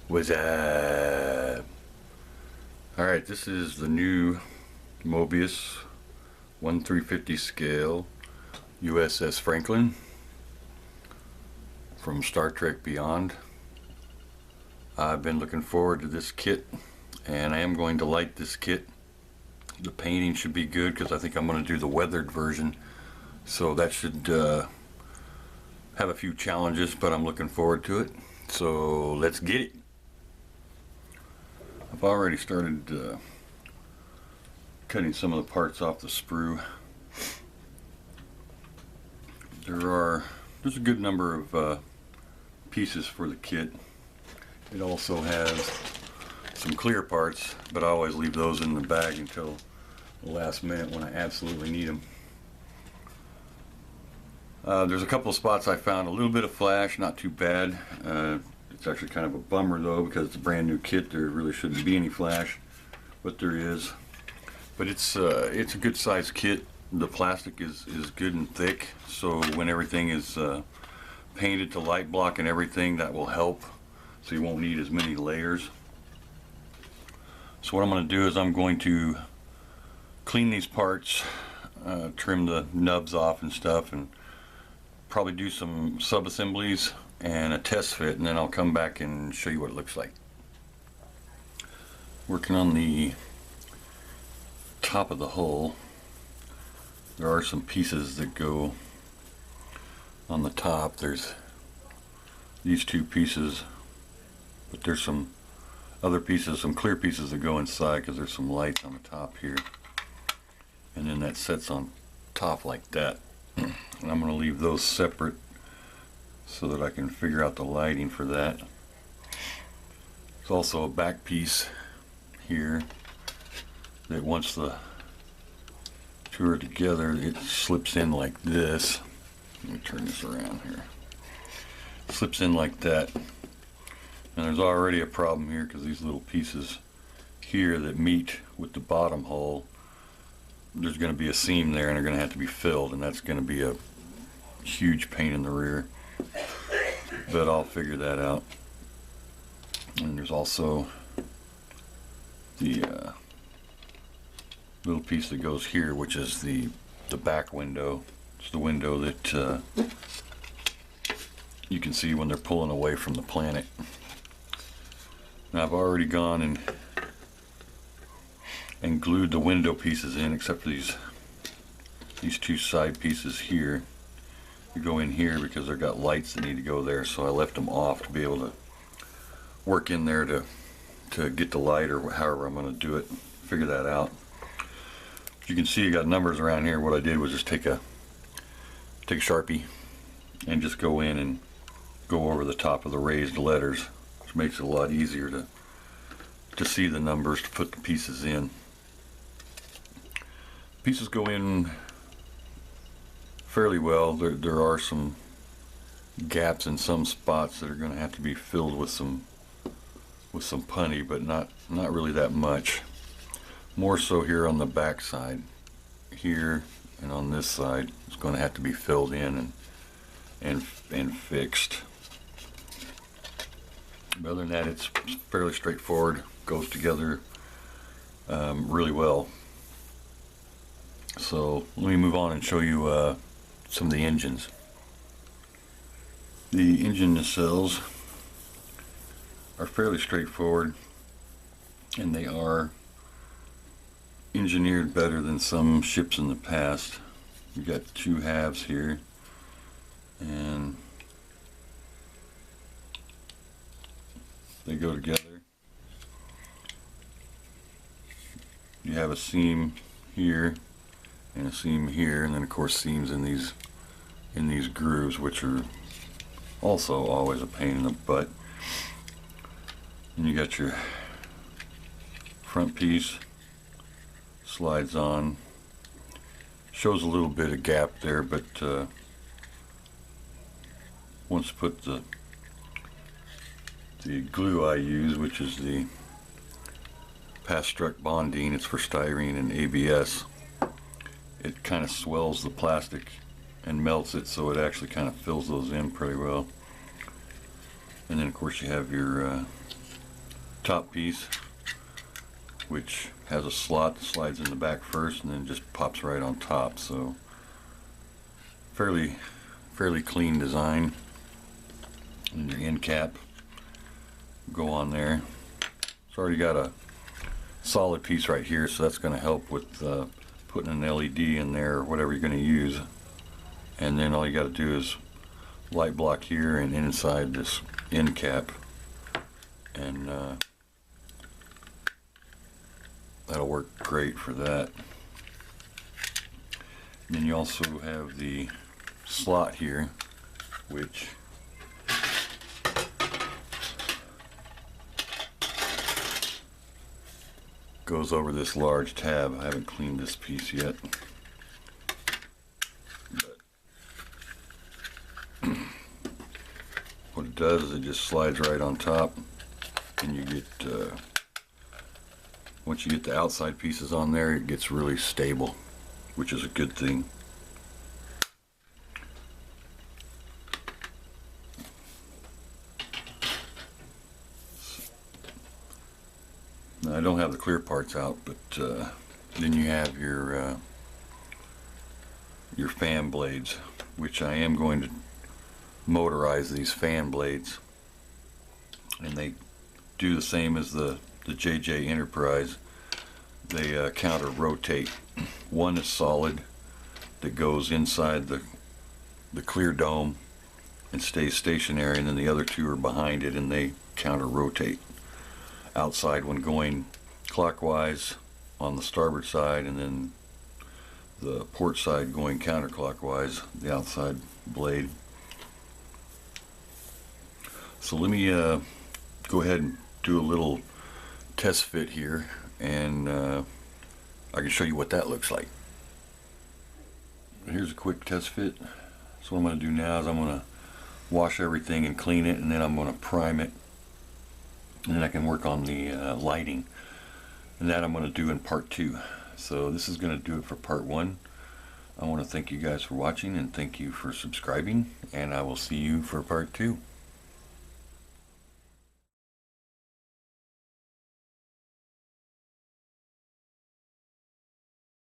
What's up? Alright, this is the new Moebius 1/350 scale USS Franklin from Star Trek Beyond. I've been looking forward to this kit, and I am going to light this kit. The painting should be good because I think I'm going to do the weathered version, so that should have a few challenges, but I'm looking forward to it. So let's get it. I've already started cutting some of the parts off the sprue. There's a good number of pieces for the kit. It also has some clear parts, but I always leave those in the bag until the last minute when I absolutely need them. There's a couple of spots I found a little bit of flash, not too bad. It's actually kind of a bummer though, because it's a brand new kit. There really shouldn't be any flash, but there is. But it's a good sized kit. The plastic is good and thick, so when everything is painted to light block and everything, that will help, so you won't need as many layers. So what I'm going to do is I'm going to clean these parts, trim the nubs off and stuff, and probably do some sub-assemblies and a test fit, and then I'll come back and show you what it looks like. Working on the top of the hull. There are some pieces that go on the top. There's these two pieces, but there's some other pieces, some clear pieces that go inside because there's some lights on the top here, and then that sets on top like that. And I'm going to leave those separate so that I can figure out the lighting for that. There's also a back piece here that once the two are together, it slips in like this. Let me turn this around here. It slips in like that. And there's already a problem here because these little pieces here that meet with the bottom hull, there's going to be a seam there and they're going to have to be filled, and that's going to be a huge pain in the rear. But I'll figure that out. And there's also the little piece that goes here, which is the back window. It's the window that you can see when they're pulling away from the planet. Now I've already gone and glued the window pieces in, except for these two side pieces here. You go in here because they've got lights that need to go there, so I left them off to be able to work in there to get the light, or however I'm going to do it, figure that out. You can see you got numbers around here. What I did was just take a Sharpie and just go in and go over the top of the raised letters, which makes it a lot easier to see the numbers, to put the pieces in. Pieces go in fairly well. There are some gaps in some spots that are going to have to be filled with some putty, but not really that much. More so here on the back side, here and on this side, it's going to have to be filled in and fixed. But other than that, it's fairly straightforward. Goes together really well. So let me move on and show you some of the engines. The engine nacelles are fairly straightforward, and they are engineered better than some ships in the past. You've got two halves here, and they go together. You have a seam here and a seam here, and then of course seams in these grooves, which are also always a pain in the butt. And you got your front piece, slides on, shows a little bit of gap there, but once you put the glue I use, which is the pass-struck bonding, it's for styrene and ABS, it kind of swells the plastic and melts it, so it actually kind of fills those in pretty well. And then of course you have your top piece, which has a slot that slides in the back first and then just pops right on top. So fairly clean design. And your end cap go on there. It's already got a solid piece right here, so that's going to help with putting an LED in there or whatever you're going to use. And then all you got to do is light block here and inside this end cap, and that'll work great for that. And then you also have the slot here, which goes over this large tab. I haven't cleaned this piece yet, but what it does is it just slides right on top, and you get once you get the outside pieces on there, it gets really stable, which is a good thing. Now, I don't have the clear parts out, but then you have your fan blades, which I am going to motorize these fan blades, and they do the same as the JJ Enterprise. They counter rotate. One is solid that goes inside the clear dome and stays stationary, and then the other two are behind it and they counter rotate outside when going clockwise on the starboard side, and then the port side going counterclockwise, the outside blade. So let me go ahead and do a little test fit here, and I can show you what that looks like. Here's a quick test fit. So what I'm going to do now is I'm going to wash everything and clean it, and then I'm going to prime it, and then I can work on the lighting, and that I'm going to do in part 2. So this is going to do it for part 1. I want to thank you guys for watching, and thank you for subscribing, and I will see you for part 2.